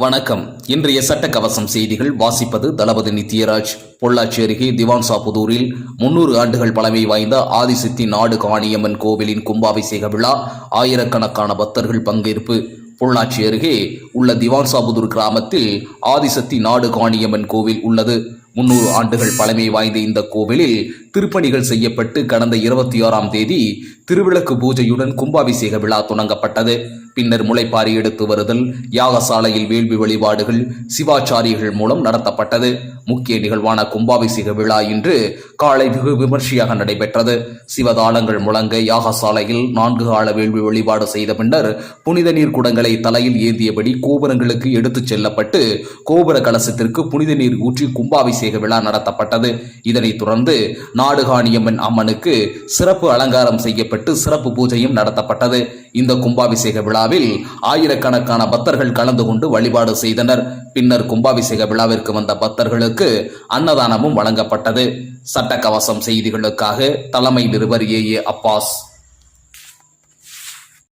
வணக்கம். இன்றைய சட்டக்கவசம் செய்திகள் வாசிப்பது தளபதி நித்யராஜ். பொள்ளாச்சி அருகே திவான்சாபுதூரில் 300 ஆண்டுகள் பழமை வாய்ந்த ஆதிசக்தி நாடு காணியம்மன் கோவிலின் கும்பாபிஷேக விழா. ஆயிரக்கணக்கான பக்தர்கள் பங்கேற்பு. பொள்ளாச்சி அருகே உள்ள திவான்சாபுதூர் கிராமத்தில் ஆதிசக்தி நாடு காணியம்மன் கோவில் உள்ளது. 300 ஆண்டுகள் பழமை வாய்ந்த இந்த கோவிலில் திருப்பணிகள் செய்யப்பட்டு கடந்த 26ஆம் தேதி திருவிளக்கு பூஜையுடன் கும்பாபிஷேக விழா தொடங்கப்பட்டது. பின்னர் முளைப்பாரி எடுத்து வருதல், யாகசாலையில் வேள்வி வழிபாடுகள் சிவாச்சாரியர்கள் மூலம் நடத்தப்பட்டது. முக்கிய நிகழ்வான கும்பாபிஷேக விழா இன்று காலை வெகு விமர்சையாக நடைபெற்றது. சிவதாளங்கள் முழங்க யாகசாலையில் 4 கால வேள்வி வழிபாடு செய்த பின்னர் புனித நீர் குடங்களை தலையில் ஏந்தியபடி கோபுரங்களுக்கு எடுத்துச் செல்லப்பட்டு கோபுர கலசத்திற்கு புனித நீர் ஊற்றி கும்பாபிஷேக விழா நடத்தப்பட்டது. இதனைத் தொடர்ந்து நாடுகாணியம்மன் அம்மனுக்கு சிறப்பு அலங்காரம் செய்யப்பட்டு சிறப்பு பூஜையும் நடத்தப்பட்டது. இந்த கும்பாபிஷேக விழாவில் ஆயிரக்கணக்கான பக்தர்கள் கலந்து கொண்டு வழிபாடு செய்தனர். பின்னர் கும்பாபிஷேக விழாவிற்கு வந்த பக்தர்களுக்கு அன்னதானமும் வழங்கப்பட்டது. சட்டக்கவசம் செய்திகளுக்காக தலைமை நிருபர் ஏ. அப்பாஸ்.